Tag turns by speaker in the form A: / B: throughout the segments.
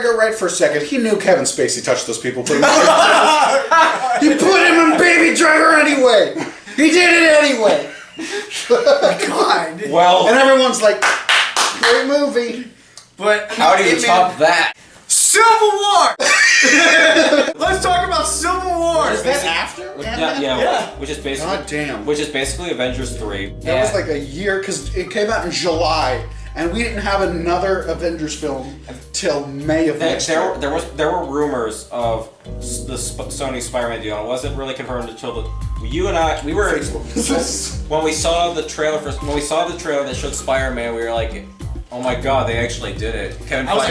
A: Driver right for a second. He knew Kevin Spacey touched those people. He put him in Baby Driver anyway. He did it anyway.
B: God.
C: Well,
A: and everyone's like, great movie.
B: But
C: how do you top that?
B: Civil War! Let's talk about Civil War!
A: Is that after?
C: Yeah. Which is basically...
A: God damn.
C: Which is basically Avengers 3.
A: That was like a year, because it came out in July, and we didn't have another Avengers film till May of next year.
C: There were rumors of the Sony Spider-Man deal. It wasn't really confirmed until you and I, we were... when we saw the trailer that showed Spider-Man, we were like... Oh my God! They actually did it.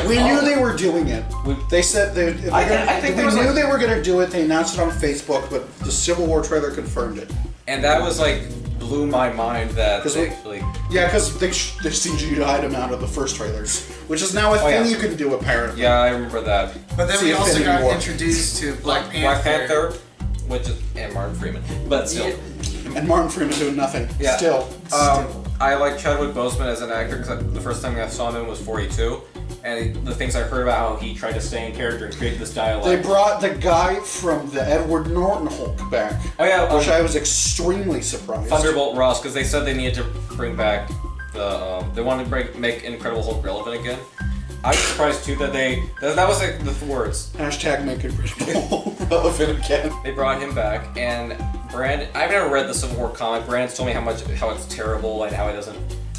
A: We knew they were doing it. They said they.
C: I think
A: we knew they were going to do it. They announced it on Facebook, but the Civil War trailer confirmed it.
C: And that was like blew my mind that
A: because they CGI'd him out of the first trailers, which is now a thing you can do apparently.
C: Yeah, I remember that.
B: But then we also got introduced to Black Panther,
C: and Martin Freeman, but still.
A: Yeah. And Martin Freeman doing nothing.
C: Yeah.
A: Still.
C: I like Chadwick Boseman as an actor because the first time I saw him was 42, and the things I heard about how he tried to stay in character and create this dialogue.
A: They brought the guy from the Edward Norton Hulk back.
C: Oh yeah,
A: which I was extremely surprised.
C: Thunderbolt Ross, because they said they needed to bring back the they wanted to make Incredible Hulk relevant again. I was surprised too that that was like the words.
A: Hashtag make Incredible relevant again.
C: They brought him back, and Brandon. I've never read the Civil War comic. Brandon's told me how it's terrible and how it doesn't.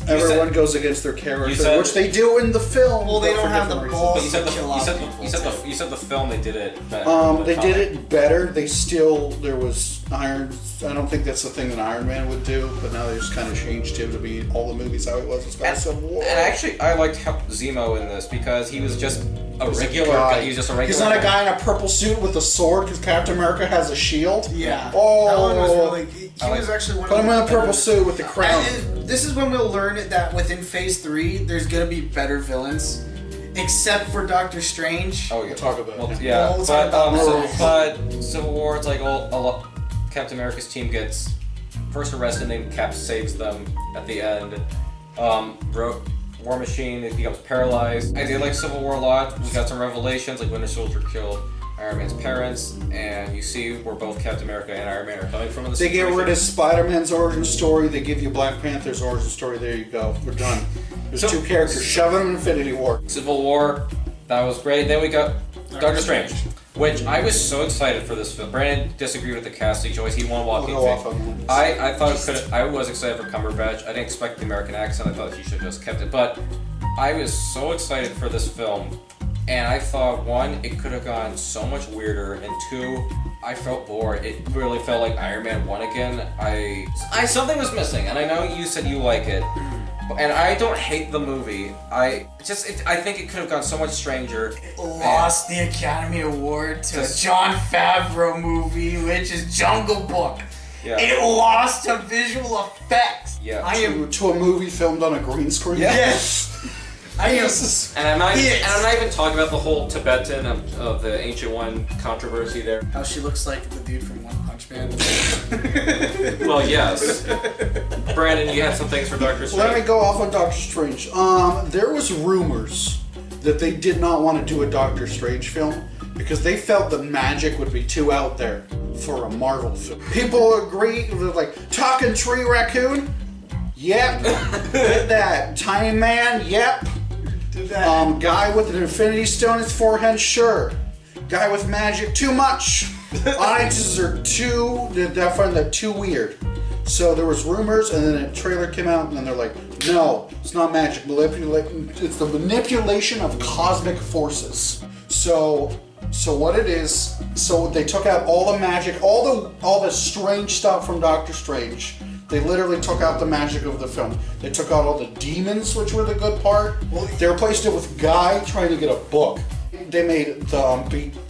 A: Everyone goes against their character, which they do in the film.
B: Well, they don't have the balls to kill off people.
C: You said the film they did it better.
A: They did it better. There was Iron. I don't think that's the thing that Iron Man would do, but now they just kind of changed him to be all the movies how it was. It's about Civil War.
C: And actually, I liked Zemo in this because he was just a regular guy. He was just a regular.
A: He's not a guy in a purple suit with a sword because Captain America has a shield.
B: Yeah.
A: Oh,
B: that one was really. He was actually one.
A: Put him in a purple suit with the crown.
B: This is when we'll learn that within Phase 3, there's gonna be better villains, except for Doctor Strange.
C: Oh,
A: we'll talk about it.
C: Yeah, but Civil War, it's like Captain America's team gets first arrested, and then Cap saves them at the end. War Machine becomes paralyzed. I did like Civil War a lot. We got some revelations, like Winter Soldier killed Iron Man's parents, and you see where both Captain America and Iron Man are coming from in the situation.
A: They get rid of Spider-Man's origin story, they give you Black Panther's origin story, there you go, we're done. There's two characters, shove them in Infinity War.
C: Civil War, that was great. Then we got Doctor Strange, which I was so excited for this film. Brandon disagreed with the casting choice, he wanted Walking Dead. I thought I was excited for Cumberbatch. I didn't expect the American accent, I thought he should have just kept it, but I was so excited for this film. And I thought, one, it could have gone so much weirder, and two, I felt bored. It really felt like Iron Man 1 again. Something was missing, and I know you said you like it, and I don't hate the movie. I think it could have gone so much stranger.
B: It lost the Academy Award to a Jon Favreau movie, which is Jungle Book. Yeah. It lost to visual effects.
C: Yeah.
A: To a movie filmed on a green screen.
B: Yes.
C: And I'm not even talking about the whole Tibetan of the Ancient One controversy there.
B: How she looks like the dude from One Punch Man.
C: Well, yes. Brandon, you have some things for Doctor Strange.
A: Let me go off on Doctor Strange. There was rumors that they did not want to do a Doctor Strange film because they felt the magic would be too out there for a Marvel film. People agree, like, talking tree raccoon? Yep. Did that. Tiny man? Yep.
B: Did that.
A: Guy with an Infinity Stone in his forehead? Sure. Guy with magic? Too much. Audiences are they're too weird. So there was rumors, and then a trailer came out, and then they're like, no, it's not magic. It's the manipulation of cosmic forces. So what it is, so they took out all the magic, all the strange stuff from Doctor Strange. They literally took out the magic of the film. They took out all the demons, which were the good part. They replaced it with Guy trying to get a book. They made the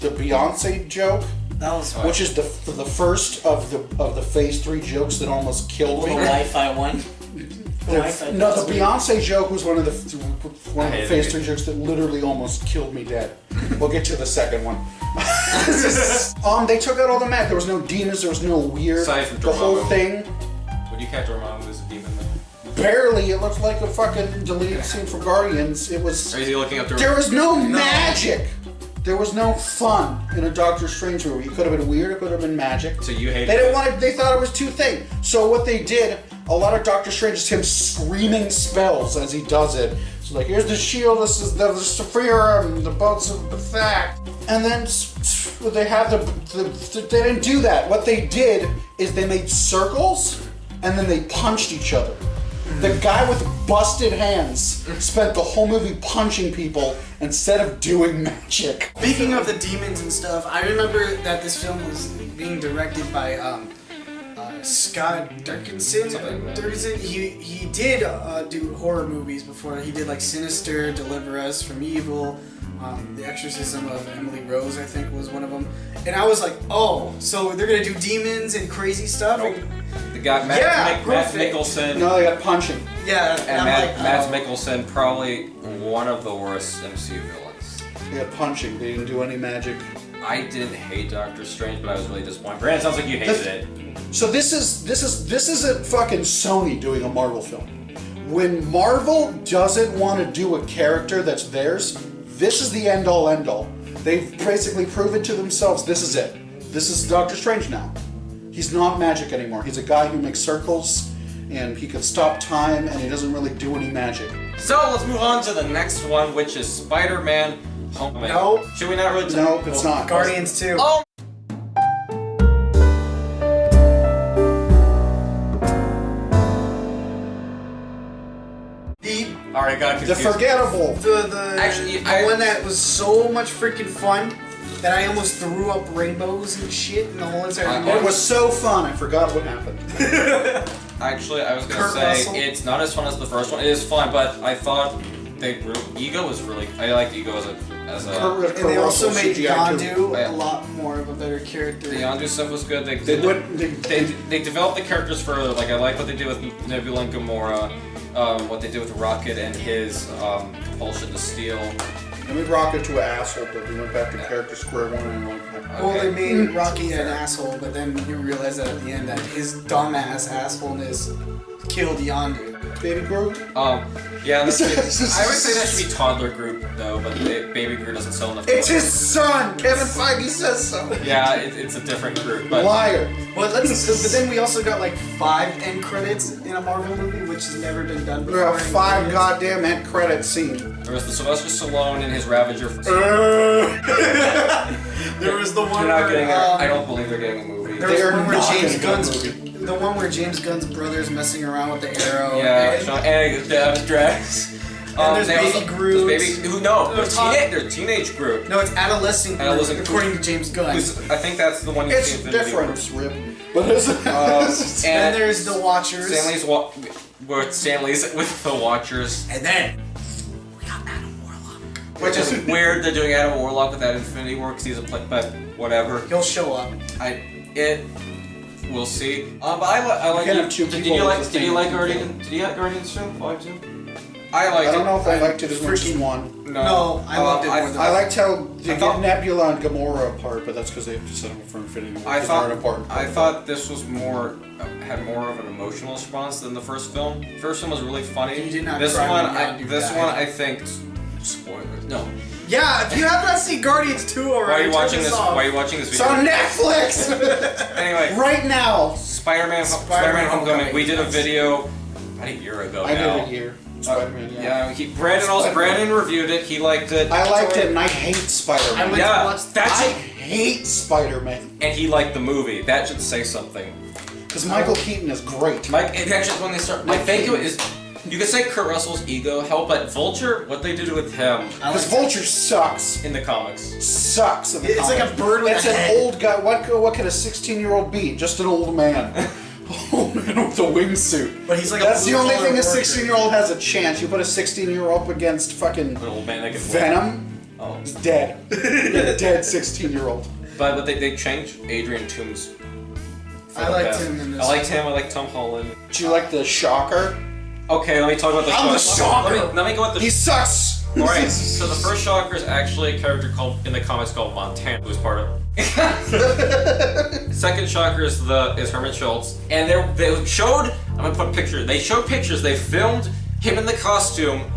A: Beyonce joke, which is the first of the Phase 3 jokes that almost killed me.
D: The Wi-Fi one.
A: The Beyonce joke was one of the Phase 3 jokes that literally almost killed me dead. We'll get to the second one. They took out all the magic. There was no demons. There was no weird.
C: Aside from
A: the whole thing.
C: Would you catch Dormammu as a demon then?
A: barely. It looked like a fucking deleted scene from Guardians. It was.
C: Or is he looking up to?
A: There was no magic. There was no fun in a Doctor Strange movie. It could have been weird. It could have been magic.
C: So you hate.
A: They didn't want it. They thought it was too thick. So what they did, a lot of Doctor Strange is him screaming spells as he does it. So like, here's the shield. This is the Saphira and the bolts of the fact. And then they have they didn't do that. What they did is they made circles and then they punched each other. The guy with busted hands spent the whole movie punching people instead of doing magic.
B: Speaking of the demons and stuff, I remember that this film was being directed by Scott Derksen. He did do horror movies before. He did like Sinister, Deliver Us from Evil, The Exorcism of Emily Rose, I think was one of them. And I was like, oh, so they're gonna do demons and crazy stuff?
C: Nope. They got Matt Mikkelsen.
A: No, they got punching.
B: Yeah,
C: and Matt Mikkelsen, probably one of the worst MCU villains.
A: They got punching. They didn't do any magic.
C: I didn't hate Doctor Strange, but I was really disappointed. Brandon, sounds like you hated it.
A: So this isn't fucking Sony doing a Marvel film. When Marvel doesn't want to do a character that's theirs, this is the end-all, end-all. They've basically proven to themselves, this is it. This is Doctor Strange now. He's not magic anymore. He's a guy who makes circles, and he can stop time, and he doesn't really do any magic.
C: So let's move on to the next one, which is Spider-Man Homecoming.
B: No.
C: Should we not really?
A: No, it's not.
B: Guardians 2.
C: Oh. Alright, got confused.
A: The forgettable.
B: The one that was so much freaking fun that I almost threw up rainbows and shit in the whole entire movie.
A: It was so fun, I forgot what happened.
C: Actually, I was gonna
B: Kurt
C: say
B: Russell?
C: it's not as fun as the first one. It is fun, but I thought Ego was really. I liked Ego as a.
A: Kurt
B: And they also
A: Russell
B: made
A: CGI too.
B: Yondu a lot more of a better character.
C: The Yondu stuff was good. They developed the characters further. Like I like what they did with Nebula and Gamora. What they did with Rocket and his compulsion to steal.
A: They made Rocket to an asshole, but we went back to character square one and like that.
B: Well, they made Rocky an asshole, but then you realize that at the end that his dumbass assholeness killed Yondu.
A: Baby Groot?
C: Yeah, I would say that should be toddler Groot though, but Baby Groot doesn't sell enough.
A: It's his son! Kevin Feige says so!
C: Yeah, it's a different Groot, but...
A: Liar!
B: Well, but then we also got like 5 end credits in a Marvel movie, which has never been done before.
A: There are 5 goddamn end credit scene.
C: There was the Sylvester Stallone and his Ravager.
B: There was the one
C: They're not
B: where
C: getting I don't believe they're getting a movie.
B: there was
A: They are
B: one where
A: not
B: James
A: getting a
B: Gunn's
A: movie.
B: the one where James Gunn's brother's messing around with the arrow.
C: Yeah, and David Drax.
B: there's Baby Groot.
C: They're teenage Groot.
B: No, it's adolescent Groot,
C: Adolescent
B: according to James Gunn.
C: I think that's the one you've
A: It's
C: seen.
A: different, Rip. But it's...
B: And then there's the Watchers.
C: Stanley's with the Watchers.
B: And then we got Adam Warlock.
C: Which is weird. They're doing Adam Warlock with that Infinity War because he's a but whatever.
B: He'll show up.
C: We'll see. But I like.
A: can't have two
C: Did
A: people
C: you
A: with
C: like?
A: the
C: Did you
A: same
C: like
A: thing.
C: Guardians? Did you like Guardians 2? 5 2? I liked it.
A: I don't know if I liked it as much as one.
B: No, I loved it more than
A: I liked how they
C: I thought-
A: get Nebula and Gamora apart, but that's because they have to set them up for Infinity War.
C: I
A: 'cause
C: thought
A: they're apart.
C: I thought this was more had more of an emotional response than the first film. First film was really funny.
B: You did not
C: This
B: cry
C: one,
B: when Yondu
C: this
B: died.
C: one, I think. Spoilers. No.
B: Yeah, if you have not seen Guardians 2 already,
C: Why are you watching
B: turn
C: this?
B: off.
C: Why are you watching this
A: It's
C: video?
A: on Netflix!
C: Anyway,
A: Right now!
C: Spider-Man Homecoming. We did a video about a year ago
A: I
C: now.
A: did it here. Spider-Man, yeah.
C: Brandon reviewed it. He liked it.
A: I liked it and I hate Spider-Man.
B: I went
C: Yeah,
B: to watch
C: that's
A: I
C: it.
A: hate Spider-Man.
C: And he liked the movie. That should say something.
A: Because Michael Keaton is great.
C: Mike, it actually when they start. I think it is. You could say Kurt Russell's ego helped, but Vulture, what they did with him
A: Because Vulture sucks.
C: in the comics.
A: Sucks. In the
B: It's like a
A: comics.
B: bird with
A: It's
B: a
A: an
B: head.
A: old guy. What can a 16-year-old be? Just an old man. Old man with a wingsuit.
B: But he's like
A: That's
B: a
A: the only
B: blue-collar
A: thing a
B: worker.
A: 16-year-old has a chance. You put a 16-year-old up against fucking
C: An old man that can
A: Venom,
C: Oh.
A: he's dead. Dead 16-year-old.
C: But they changed Adrian Toomes. for
B: I
C: the
B: liked
C: best.
B: him in this.
C: I liked him. I liked Tom Holland.
A: Do you like the Shocker?
C: Okay, let me talk about the
A: I'm the
C: Shocker.
A: Shocker.
C: Let me go with the.
A: He sucks.
C: All right. So the first Shocker is actually a character called in the comics called Montana, who's part of. second shocker is Herman Schultz, and they showed. I'm gonna put a picture. They showed pictures. They filmed him in the costume,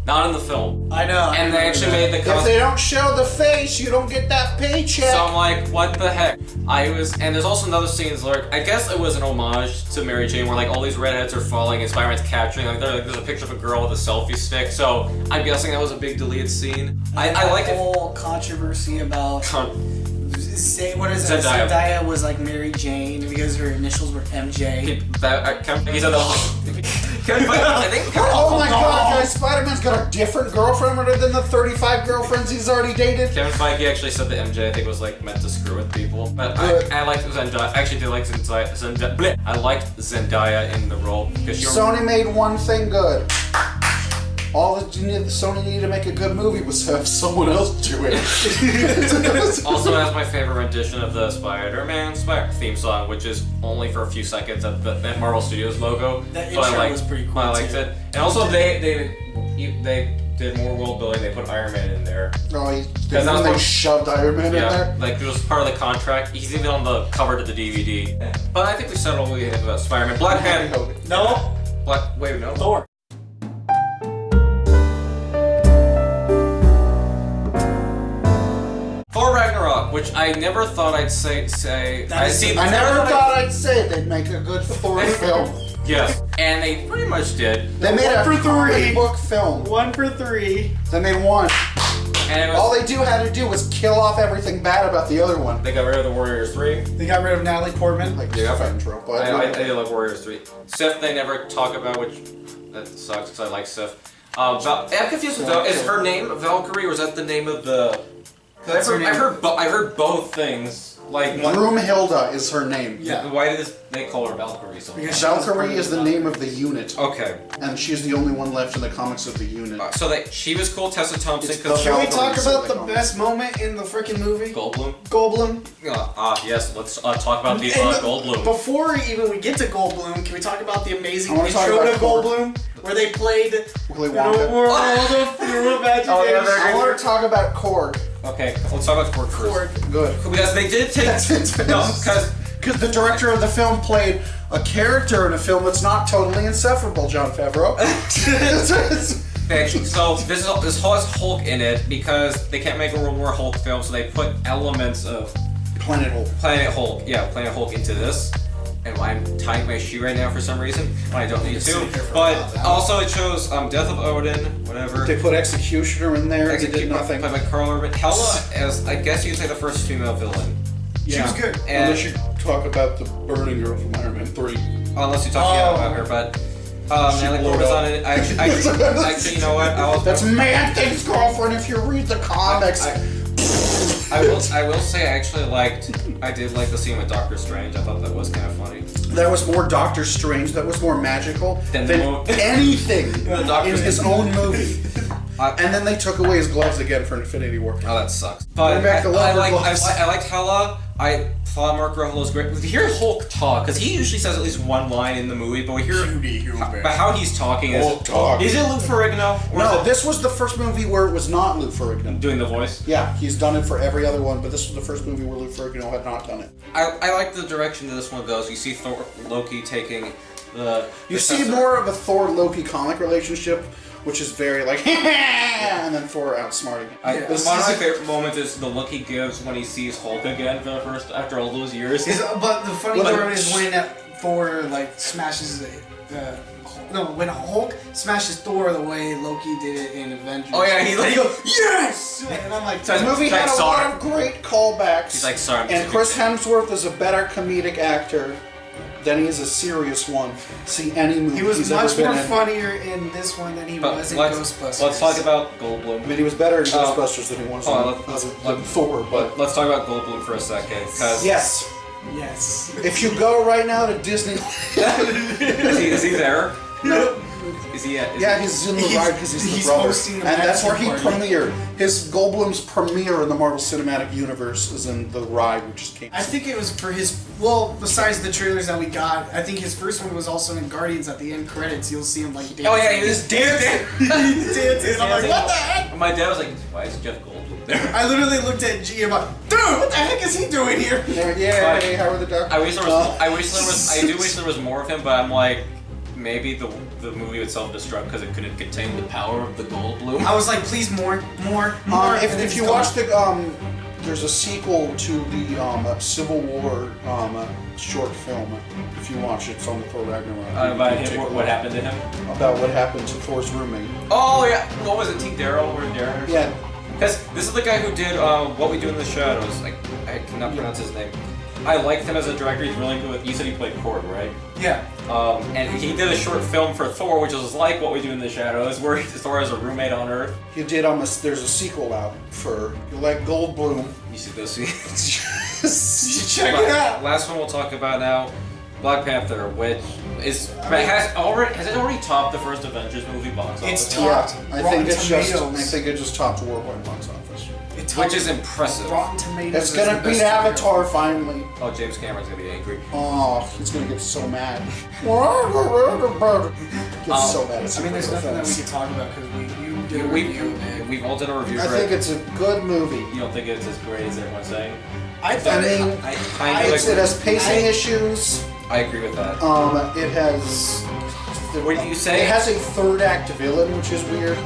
C: not in the film.
B: I know.
C: And they actually made the costume.
A: If they don't show the face, you don't get that paycheck.
C: So I'm like, what the heck? And there's also another scene where I guess it was an homage to Mary Jane, where like all these redheads are falling and Spider-Man's capturing. There's a picture of a girl with a selfie stick. So I'm guessing that was a big deleted scene. I like
B: the
C: it.
B: whole controversy about. What is it?
C: Zendaya.
B: Zendaya was like Mary Jane because her initials were MJ.
C: He said I think.
A: Oh my god, guys, Spider-Man's got a different girlfriend rather than the 35 girlfriends he's already dated.
C: Kevin Feige actually said that MJ I think was like meant to screw with people, but I liked Zendaya. I actually did like Zendaya. I liked Zendaya in the role because
A: Sony made one thing good. All that Sony needed to make a good movie was have someone else do it.
C: Also has my favorite rendition of the Spider-Man theme song, which is only for a few seconds at that Marvel Studios logo.
B: That intro was pretty cool.
C: I liked it, and also they did more world building. They put Iron Man in there.
A: Oh, they shoved Iron Man in there?
C: Like it was part of the contract. He's even on the cover to the DVD. But I think we said all we had about Spider-Man. Black Panther.
B: No.
C: Wait, no.
B: Thor.
C: Thor Ragnarok, which I never thought I'd say.
A: I never thought I'd say they'd make a good Thor film.
C: Yes, and they pretty much did.
A: They made a comic book film.
B: 1 for 3.
A: They made one.
C: And
A: all they had to do was kill off everything bad about the other one.
C: They got rid of the Warriors 3.
B: They got rid of Natalie Portman.
A: Like intro, but
C: I did like Warriors 3. Sif they never talk about, which that sucks because I like Sif. I'm confused with Val. Is her name Valkyrie, or is that the name of the? I've heard both things. Like
A: Broomhilda is her name.
C: Yeah. Why did they call her Valkyrie?
A: Valkyrie is the name of the unit.
C: Okay.
A: And she's the only one left in the comics of the unit.
C: She was cool, Tessa Thompson.
B: Can we talk about the best moment in the freaking movie?
C: Goldblum. Yes. Let's talk about the Goldblum.
B: Before even we get to Goldblum, can we talk about the amazing intro to Goldblum, where they played
A: Willy Wonka? I want to talk about Korg.
C: Okay, let's talk about Korg first.
A: Good.
C: Because they did take
A: because the director of the film played a character in a film that's not totally insufferable, Jon Favreau.
C: So this has Hulk in it because they can't make a World War Hulk film, so they put elements of
A: Planet
C: Hulk into this. And I'm tying my shoe right now for some reason when I don't need to. But also it shows Death of Odin, whatever.
A: They put Executioner in there. They did nothing.
C: Played by Carl Urban. Hela as I guess you could say the first female villain.
A: Yeah. She was good. Unless you talk about the burning girl from Iron Man 3.
C: Unless you talk about her, but Natalie Portman's on it. Actually, you know what?
A: That's Man-Thing's girlfriend if you read the comics.
C: I will say I did like the scene with Doctor Strange. I thought that was kind of funny.
A: That was more Doctor Strange. That was more magical than anything in his own movie. And then they took away his gloves again for Infinity War.
C: Oh, that sucks. But I liked Hela. I thought Mark Ruffalo's great. We hear Hulk talk because he usually says at least one line in the movie, but we hear how he's talking. Is it Luke Ferrigno?
A: No, this was the first movie where it was not Luke Ferrigno
C: doing the voice.
A: Yeah, he's done it for every other one, but this was the first movie where Luke Ferrigno had not done it.
C: I like the direction that this one goes. You see Loki taking the.
A: You see more of a Thor-Loki comic relationship, which is very like, and then Thor outsmarting him.
C: One of my favorite moments is the look he gives when he sees Hulk again for the first after all those years.
B: But the funny part is when Thor smashes when Hulk smashes Thor the way Loki did it in Avengers.
C: Oh yeah, he goes
A: yes, and I'm like, the movie had a lot of great callbacks.
C: He's like, sorry.
A: And Chris Hemsworth is a better comedic actor than he is a serious one. See any movie
B: he was
A: he's
B: much
A: ever been
B: more
A: in.
B: funnier in this one than he was in Ghostbusters.
C: Let's talk about Goldblum.
A: I mean, he was better in Ghostbusters than he was in Thor. But
C: let's talk about Goldblum for a second.
A: Yes. If you go right now to Disney,
C: is he there?
A: No.
C: Is he?
A: He's in the ride because he's the brother, and that's where he premiered. His Goldblum's premiere in the Marvel Cinematic Universe is in the ride, which just came.
B: I think it was for his. Well, besides the trailers that we got, I think his first one was also in Guardians. At the end credits, you'll see him like dancing.
C: Oh yeah, he was dancing.
B: He's dancing. I'm like, what the heck?
C: My dad was like, why is Jeff Goldblum
B: I literally looked at G and I'm like, dude, what the heck is he doing here?
A: Yeah, Howard the Duck.
C: I do wish there was more of him, but I'm like, maybe the movie would self-destruct because it couldn't contain the power of the Goldblum.
B: I was like, please, more.
A: If you watch the there's a sequel to the Civil War short film. If you watch it, it's on the Thor Ragnarok.
C: About him, what happened to him?
A: About what happened to Thor's roommate.
C: Oh yeah, what was it? T. Daryl or Darren?
A: Yeah.
C: Because this is the guy who did What We Do in the Shadows. I cannot pronounce his name. I liked him as a director. He's really good with. You said he played Cord, right?
B: Yeah.
C: And he did a short film for Thor, which was like What We Do in the Shadows, where Thor has a roommate on Earth.
A: He did there's a sequel out for you like Goldblum.
C: You should go see.
B: Check it out.
C: Last one we'll talk about now, Black Panther, which has it already topped the first Avengers movie box office?
B: It's topped.
A: I think it just topped worldwide box office.
C: Which is impressive.
B: Rotten Tomatoes.
A: It's gonna beat Avatar finally.
C: Oh, James Cameron's gonna be angry.
A: Oh, he's gonna get so mad. Gets so mad.
B: I mean, there's nothing that we could talk about because you did a review of it.
C: We've all done a review.
A: I think it's a good movie.
C: You don't think it's as great as everyone's saying?
A: It has pacing issues.
C: I agree with that.
A: It has.
C: What did you say?
A: It has a third act villain, which is weird.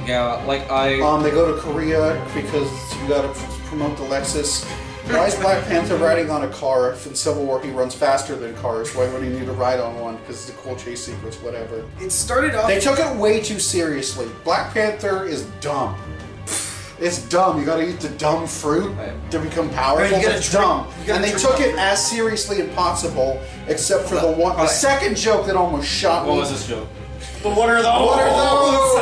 C: Yeah, like I.
A: They go to Korea because you gotta promote the Lexus. Why is Black Panther riding on a car? If in Civil War he runs faster than cars, why would he need to ride on one? Because it's a cool chase sequence, whatever.
B: It started off.
A: They took it way too seriously. Black Panther is dumb. It's dumb. You gotta eat the dumb fruit to become powerful. It's dumb. And they took it as seriously as possible, except for the second joke that almost shot me.
C: What was this joke?
B: But what are those?
A: What are those?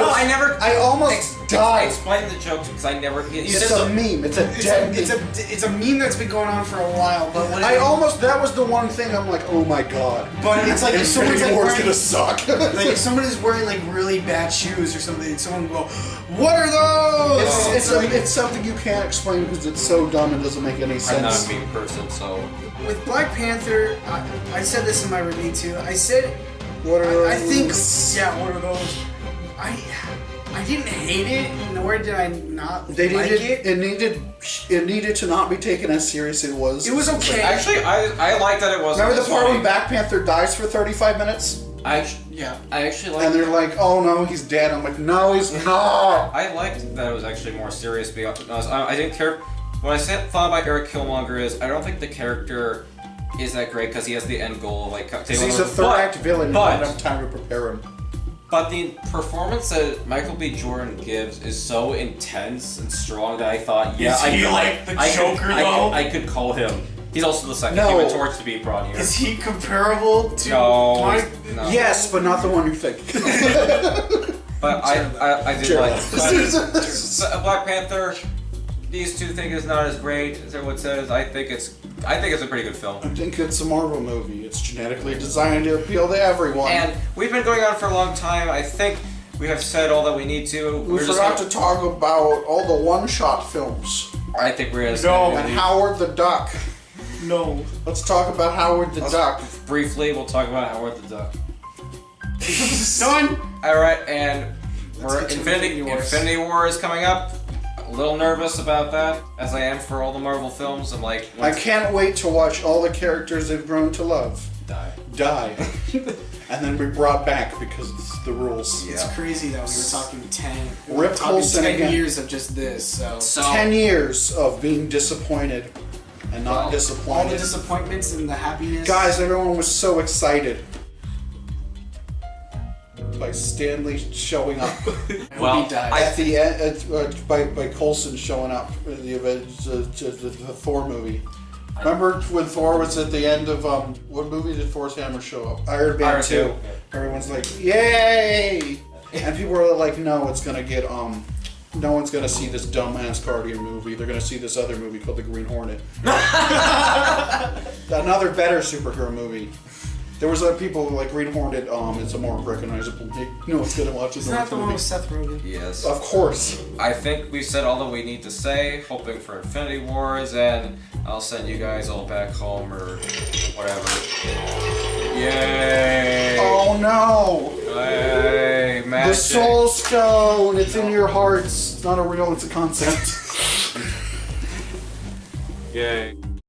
C: I
A: almost died.
C: Explain the joke because I never.
A: It's a meme. It's a dead meme.
B: It's a meme that's been going on for a while. But when
A: that was the one thing I'm like, oh my god.
B: But it's like if someone's like
A: wearing, gonna suck.
B: Like if someone is wearing like really bad shoes or something, someone will go, "What are those?"
A: It's something you can't explain because it's so dumb and doesn't make any sense.
C: I'm not a meme person, so.
B: With Black Panther, I said this in my review too. I said.
A: What are those?
B: I think, yeah, what are those? I didn't hate it, nor did I not like it.
A: It needed to not be taken as serious as it was.
B: It was okay.
C: Actually, I like that it wasn't.
A: Remember the part when Black Panther dies for 35 minutes?
C: I actually like.
A: And they're like, "Oh no, he's dead." I'm like, "No, he's not."
C: I liked that it was actually more serious. To be honest, I didn't care. What I thought about Eric Killmonger is I don't think the character is that great because he has the end goal of like.
A: He's a third act villain. You don't have time to prepare him.
C: But the performance that Michael B. Jordan gives is so intense and strong that I thought, I could call him. He's also the second Human Torch to be brought here.
B: Is he comparable to?
C: No.
A: Yes, but not the one you think.
C: But I did like Black Panther. These two think it's not as great as everyone says. I think it's a pretty good film.
A: I think it's a Marvel movie. It's genetically designed to appeal to everyone.
C: And we've been going on for a long time. I think we have said all that we need to.
A: We forgot to talk about all the one-shot films.
C: I think we're gonna
A: and Howard the Duck.
B: No.
A: Let's talk about Howard the Duck.
C: Briefly, we'll talk about Howard the Duck.
B: Done.
C: All right, and Infinity War is coming up. A little nervous about that, as I am for all the Marvel films. I'm like,
A: I can't wait to watch all the characters they've grown to love die, and then be brought back because it's the rules.
B: Yeah. It's crazy that we were talking 10.
A: Rip Coulson
B: 10
A: again.
B: years of just this. So
A: 10 years of being disappointed and not disappointed.
B: All the disappointments and the happiness.
A: Guys, everyone was so excited by Stanley showing up.
C: Well,
A: at the end, by Coulson showing up in the Thor movie. Remember when Thor was at the end of what movie did Thor's hammer show up? Iron Man 2.
C: Yeah.
A: Everyone's like, "Yay!" And people were like, "No, it's gonna get no one's gonna see this dumbass Guardian movie. They're gonna see this other movie called The Green Hornet." Another better superhero movie. There was people like Green Hornet. It's a more recognizable. No one's gonna watch this.
B: Isn't that the one with Seth Rogen?
C: Yes.
A: Of course.
C: I think we said all that we need to say. Hoping for Infinity Wars, and I'll send you guys all back home or whatever. Yay!
A: Oh no!
C: Hey, magic.
A: The Soul Stone. It's in your hearts. It's not a real. It's a concept.
C: Yay.